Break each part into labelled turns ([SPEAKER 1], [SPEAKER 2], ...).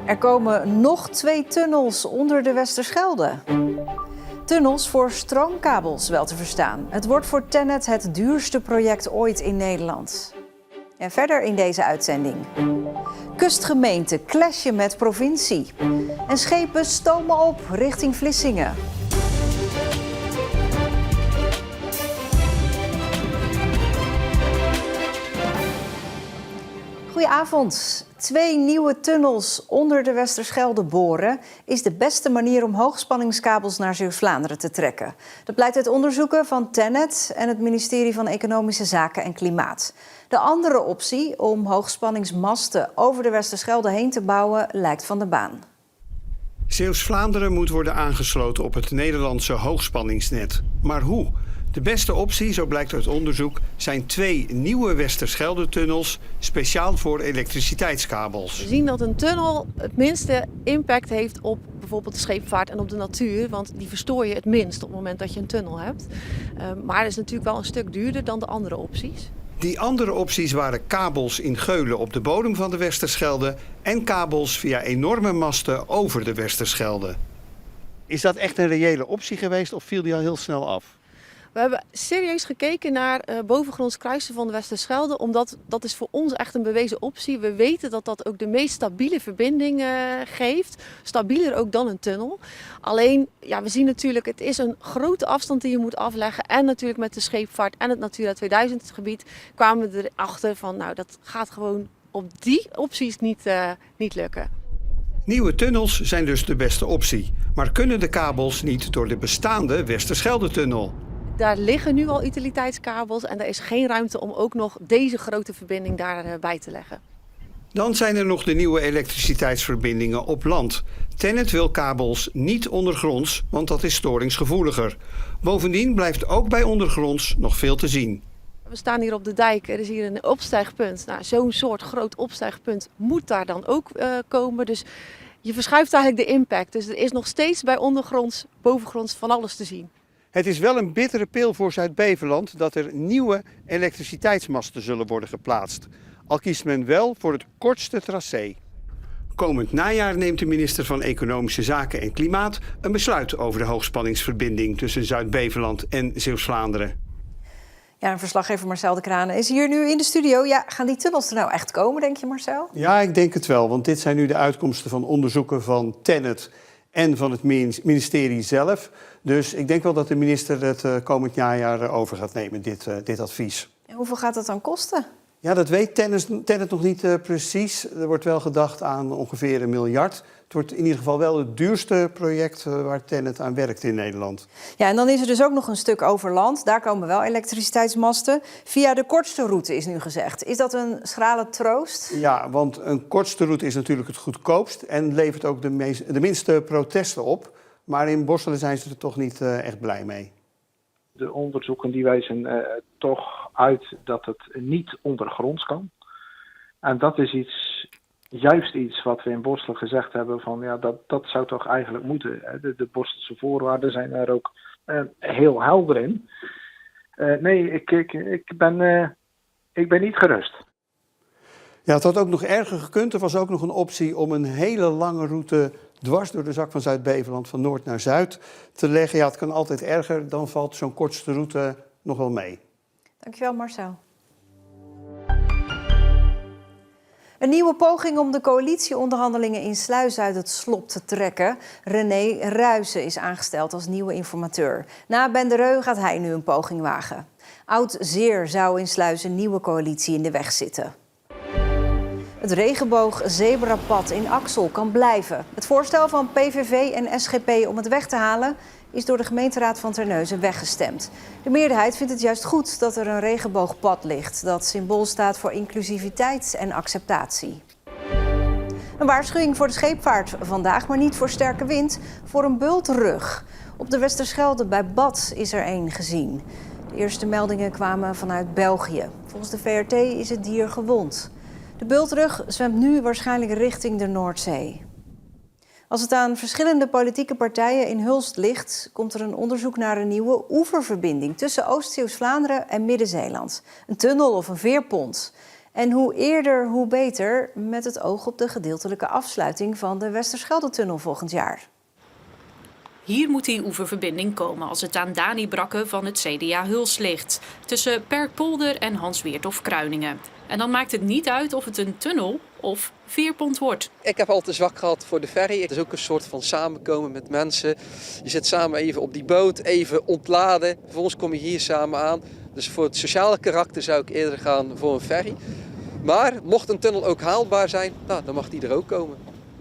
[SPEAKER 1] Er komen nog 2 tunnels onder de Westerschelde. Tunnels voor stroomkabels wel te verstaan. Het wordt voor TenneT het duurste project ooit in Nederland. En verder in deze uitzending. Kustgemeente clashen met provincie. En schepen stomen op richting Vlissingen. Goedenavond. 2 nieuwe tunnels onder de Westerschelde boren is de beste manier om hoogspanningskabels naar Zeeuws-Vlaanderen te trekken. Dat blijkt uit onderzoeken van TenneT en het ministerie van Economische Zaken en Klimaat. De andere optie om hoogspanningsmasten over de Westerschelde heen te bouwen lijkt van de baan.
[SPEAKER 2] Zeeuws-Vlaanderen moet worden aangesloten op het Nederlandse hoogspanningsnet. Maar hoe? De beste optie, zo blijkt uit onderzoek, zijn 2 nieuwe Westerschelde-tunnels speciaal voor elektriciteitskabels.
[SPEAKER 3] We zien dat een tunnel het minste impact heeft op bijvoorbeeld de scheepvaart en op de natuur, want die verstoor je het minst op het moment dat je een tunnel hebt. Maar het is natuurlijk wel een stuk duurder dan de andere opties.
[SPEAKER 2] Die andere opties waren kabels in geulen op de bodem van de Westerschelde en kabels via enorme masten over de Westerschelde.
[SPEAKER 4] Is dat echt een reële optie geweest of viel die al heel snel af?
[SPEAKER 3] We hebben serieus gekeken naar bovengronds kruisen van de Westerschelde, omdat dat is voor ons echt een bewezen optie. We weten dat dat ook de meest stabiele verbinding geeft, stabieler ook dan een tunnel. Alleen, ja, we zien natuurlijk, het is een grote afstand die je moet afleggen en natuurlijk met de scheepvaart en het Natura 2000 gebied kwamen we erachter van, nou, dat gaat gewoon op die opties niet lukken.
[SPEAKER 2] Nieuwe tunnels zijn dus de beste optie, maar kunnen de kabels niet door de bestaande Westerschelde-tunnel?
[SPEAKER 3] Daar liggen nu al utiliteitskabels en er is geen ruimte om ook nog deze grote verbinding daarbij te leggen.
[SPEAKER 2] Dan zijn er nog de nieuwe elektriciteitsverbindingen op land. TenneT wil kabels niet ondergronds, want dat is storingsgevoeliger. Bovendien blijft ook bij ondergronds nog veel te zien.
[SPEAKER 3] We staan hier op de dijk, er is hier een opstijgpunt. Nou, zo'n soort groot opstijgpunt moet daar dan ook komen. Dus je verschuift eigenlijk de impact. Dus er is nog steeds bij ondergronds, bovengronds van alles te zien.
[SPEAKER 4] Het is wel een bittere pil voor Zuid-Beveland dat er nieuwe elektriciteitsmasten zullen worden geplaatst. Al kiest men wel voor het kortste tracé.
[SPEAKER 2] Komend najaar neemt de minister van Economische Zaken en Klimaat een besluit over de hoogspanningsverbinding tussen Zuid-Beveland en Zeeuws-Vlaanderen.
[SPEAKER 1] Ja, en verslaggever Marcel de Kraan is hier nu in de studio. Ja, gaan die tunnels er nou echt komen, denk je, Marcel?
[SPEAKER 4] Ja, ik denk het wel, want dit zijn nu de uitkomsten van onderzoeken van TenneT en van het ministerie zelf. Dus ik denk wel dat de minister het komend najaar over gaat nemen, dit advies.
[SPEAKER 1] En hoeveel gaat dat dan kosten?
[SPEAKER 4] Ja, dat weet TenneT nog niet precies. Er wordt wel gedacht aan ongeveer 1 miljard. Het wordt in ieder geval wel het duurste project waar TenneT aan werkt in Nederland.
[SPEAKER 1] Ja, en dan is er dus ook nog een stuk over land. Daar komen wel elektriciteitsmasten. Via de kortste route is nu gezegd. Is dat een schrale troost?
[SPEAKER 4] Ja, want een kortste route is natuurlijk het goedkoopst en levert ook de minste protesten op. Maar in Borselen zijn ze er toch niet echt blij mee.
[SPEAKER 5] De onderzoeken die wijzen toch uit dat het niet ondergronds kan. En dat is juist iets wat we in Borselen gezegd hebben van ja, dat zou toch eigenlijk moeten. De Borselse voorwaarden zijn daar ook heel helder in. Nee, ik ben niet gerust.
[SPEAKER 4] Ja, het had ook nog erger gekund. Er was ook nog een optie om een hele lange route dwars door de zak van Zuid-Beveland van noord naar zuid te leggen. Ja, het kan altijd erger, dan valt zo'n kortste route nog wel mee.
[SPEAKER 1] Dankjewel, Marcel. Een nieuwe poging om de coalitieonderhandelingen in Sluis uit het slop te trekken. René Ruijsen is aangesteld als nieuwe informateur. Na Ben de Reu gaat hij nu een poging wagen. Oud-Zeer zou in Sluis een nieuwe coalitie in de weg zitten. Het regenboog-zebrapad in Axel kan blijven. Het voorstel van PVV en SGP om het weg te halen is door de gemeenteraad van Terneuzen weggestemd. De meerderheid vindt het juist goed dat er een regenboogpad ligt dat symbool staat voor inclusiviteit en acceptatie. Een waarschuwing voor de scheepvaart vandaag, maar niet voor sterke wind, voor een bultrug. Op de Westerschelde bij Bad is er één gezien. De eerste meldingen kwamen vanuit België. Volgens de VRT is het dier gewond. De bultrug zwemt nu waarschijnlijk richting de Noordzee. Als het aan verschillende politieke partijen in Hulst ligt, komt er een onderzoek naar een nieuwe oeververbinding tussen Oost-Zeeuws-Vlaanderen en Midden-Zeeland. Een tunnel of een veerpont. En hoe eerder, hoe beter, met het oog op de gedeeltelijke afsluiting van de Westerschelde-tunnel volgend jaar.
[SPEAKER 6] Hier moet die oeververbinding komen als het aan Dani Brakke van het CDA Huls ligt. Tussen Perkpolder en Hansweert of Kruiningen. En dan maakt het niet uit of het een tunnel of veerpont wordt.
[SPEAKER 7] Ik heb altijd zwak gehad voor de ferry. Het is ook een soort van samenkomen met mensen. Je zit samen even op die boot, even ontladen. Vervolgens kom je hier samen aan. Dus voor het sociale karakter zou ik eerder gaan voor een ferry. Maar mocht een tunnel ook haalbaar zijn, nou, dan mag die er ook komen.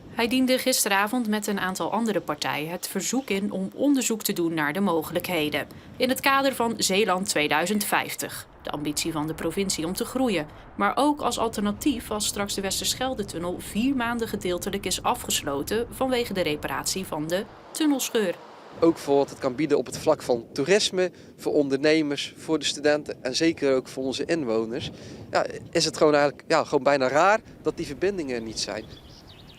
[SPEAKER 6] Hij diende gisteravond met een aantal andere partijen het verzoek in om onderzoek te doen naar de mogelijkheden. In het kader van Zeeland 2050. De ambitie van de provincie om te groeien. Maar ook als alternatief als straks de Westerschelde-tunnel 4 maanden gedeeltelijk is afgesloten vanwege de reparatie van de tunnelscheur.
[SPEAKER 7] Ook voor wat het kan bieden op het vlak van toerisme, voor ondernemers, voor de studenten en zeker ook voor onze inwoners. Ja, is het gewoon bijna raar dat die verbindingen er niet zijn.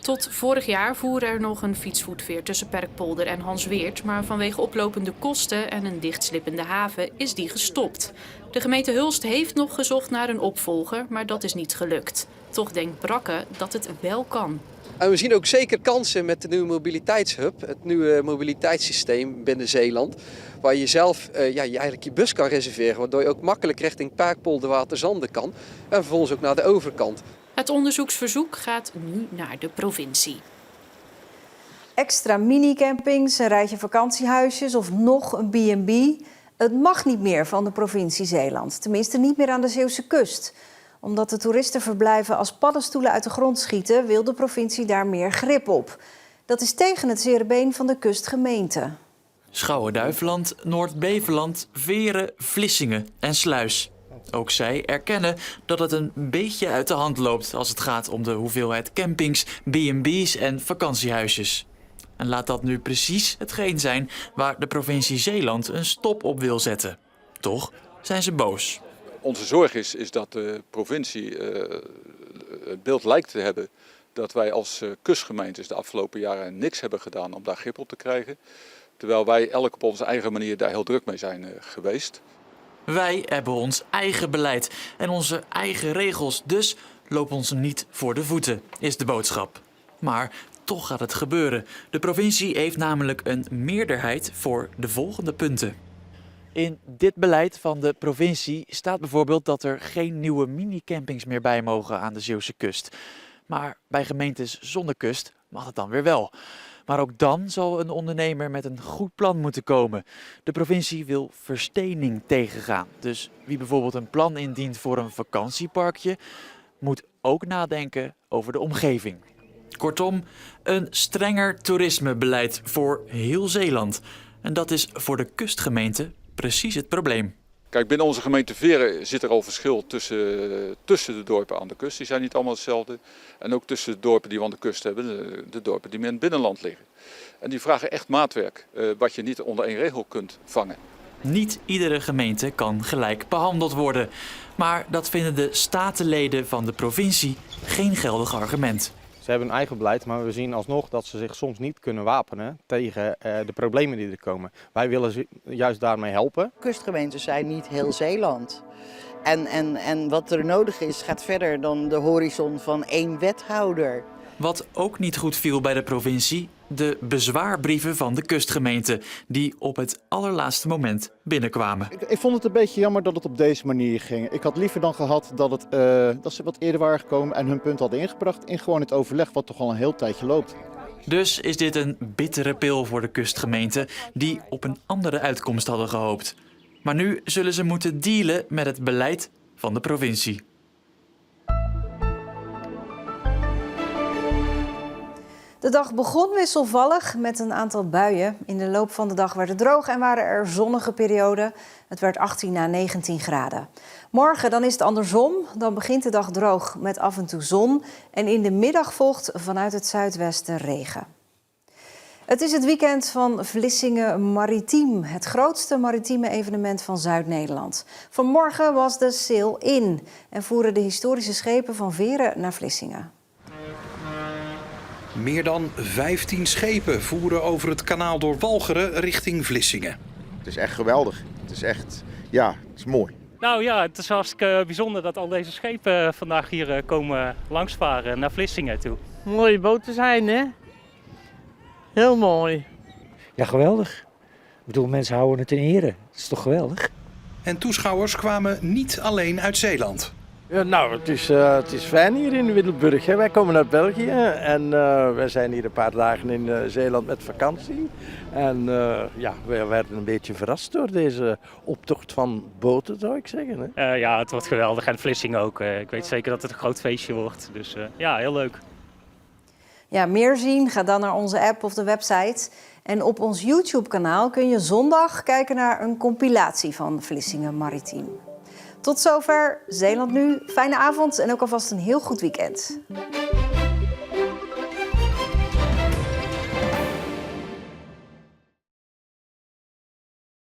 [SPEAKER 6] Tot vorig jaar voerde er nog een fietsvoetveer tussen Perkpolder en Hansweert, maar vanwege oplopende kosten en een dichtslippende haven is die gestopt. De gemeente Hulst heeft nog gezocht naar een opvolger, maar dat is niet gelukt. Toch denkt Brakke dat het wel kan.
[SPEAKER 7] En we zien ook zeker kansen met de nieuwe mobiliteitshub, het nieuwe mobiliteitssysteem binnen Zeeland, waar je zelf eigenlijk je bus kan reserveren, waardoor je ook makkelijk richting Perkpolder, Waterzanden kan en vervolgens ook naar de overkant.
[SPEAKER 6] Het onderzoeksverzoek gaat nu naar de provincie.
[SPEAKER 1] Extra minicampings, een rijtje vakantiehuisjes of nog een B&B. Het mag niet meer van de provincie Zeeland. Tenminste niet meer aan de Zeeuwse kust. Omdat de toeristenverblijven als paddenstoelen uit de grond schieten, wil de provincie daar meer grip op. Dat is tegen het zere been van de kustgemeente.
[SPEAKER 8] Schouwen-Duiveland, Noord-Beveland, Veren, Vlissingen en Sluis. Ook zij erkennen dat het een beetje uit de hand loopt als het gaat om de hoeveelheid campings, B&B's en vakantiehuisjes. En laat dat nu precies hetgeen zijn waar de provincie Zeeland een stop op wil zetten. Toch zijn ze boos.
[SPEAKER 9] Onze zorg is dat de provincie het beeld lijkt te hebben dat wij als kustgemeentes de afgelopen jaren niks hebben gedaan om daar grip op te krijgen. Terwijl wij elk op onze eigen manier daar heel druk mee zijn geweest.
[SPEAKER 8] Wij hebben ons eigen beleid en onze eigen regels, dus loop ons niet voor de voeten, is de boodschap. Maar toch gaat het gebeuren. De provincie heeft namelijk een meerderheid voor de volgende punten. In dit beleid van de provincie staat bijvoorbeeld dat er geen nieuwe minicampings meer bij mogen aan de Zeeuwse kust. Maar bij gemeentes zonder kust mag het dan weer wel. Maar ook dan zal een ondernemer met een goed plan moeten komen. De provincie wil verstening tegengaan. Dus wie bijvoorbeeld een plan indient voor een vakantieparkje, moet ook nadenken over de omgeving. Kortom, een strenger toerismebeleid voor heel Zeeland. En dat is voor de kustgemeente precies het probleem.
[SPEAKER 9] Kijk, binnen onze gemeente Veren zit er al verschil tussen de dorpen aan de kust. Die zijn niet allemaal hetzelfde. En ook tussen de dorpen die we aan de kust hebben, de dorpen die meer in het binnenland liggen. En die vragen echt maatwerk, wat je niet onder één regel kunt vangen.
[SPEAKER 8] Niet iedere gemeente kan gelijk behandeld worden. Maar dat vinden de statenleden van de provincie geen geldig argument.
[SPEAKER 10] Ze hebben een eigen beleid, maar we zien alsnog dat ze zich soms niet kunnen wapenen tegen de problemen die er komen. Wij willen ze juist daarmee helpen.
[SPEAKER 11] Kustgemeenten zijn niet heel Zeeland. En wat er nodig is, gaat verder dan de horizon van één wethouder.
[SPEAKER 8] Wat ook niet goed viel bij de provincie, de bezwaarbrieven van de kustgemeente, die op het allerlaatste moment binnenkwamen.
[SPEAKER 12] Ik vond het een beetje jammer dat het op deze manier ging. Ik had liever dan gehad dat ze wat eerder waren gekomen en hun punt hadden ingebracht in gewoon het overleg wat toch al een heel tijdje loopt.
[SPEAKER 8] Dus is dit een bittere pil voor de kustgemeente die op een andere uitkomst hadden gehoopt. Maar nu zullen ze moeten dealen met het beleid van de provincie.
[SPEAKER 1] De dag begon wisselvallig met een aantal buien. In de loop van de dag werd het droog en waren er zonnige perioden. Het werd 18 à 19 graden. Morgen dan is het andersom. Dan begint de dag droog met af en toe zon. En in de middag volgt vanuit het zuidwesten regen. Het is het weekend van Vlissingen Maritiem. Het grootste maritieme evenement van Zuid-Nederland. Vanmorgen was de Sail In en voeren de historische schepen van Veren naar Vlissingen.
[SPEAKER 13] Meer dan 15 schepen voeren over het kanaal door Walcheren richting Vlissingen.
[SPEAKER 14] Het is echt geweldig. Het is echt, ja, het is mooi. Nou ja, het is hartstikke bijzonder dat al deze schepen vandaag hier komen langsvaren naar Vlissingen toe.
[SPEAKER 15] Mooie boten zijn, hè? Heel mooi.
[SPEAKER 16] Ja, geweldig. Ik bedoel, mensen houden het in ere. Het is toch geweldig?
[SPEAKER 13] En toeschouwers kwamen niet alleen uit Zeeland.
[SPEAKER 15] Ja, nou, het is fijn hier in Middelburg. Hè. Wij komen uit België en wij zijn hier een paar dagen in Zeeland met vakantie. En ja, wij werden een beetje verrast door deze optocht van boten, zou ik zeggen. Hè.
[SPEAKER 14] Ja, het wordt geweldig en Vlissingen ook. Ik weet zeker dat het een groot feestje wordt. Dus ja, heel leuk.
[SPEAKER 1] Ja, meer zien? Ga dan naar onze app of de website. En op ons YouTube-kanaal kun je zondag kijken naar een compilatie van Vlissingen Maritiem. Tot zover Zeeland Nu. Fijne avond en ook alvast een heel goed weekend.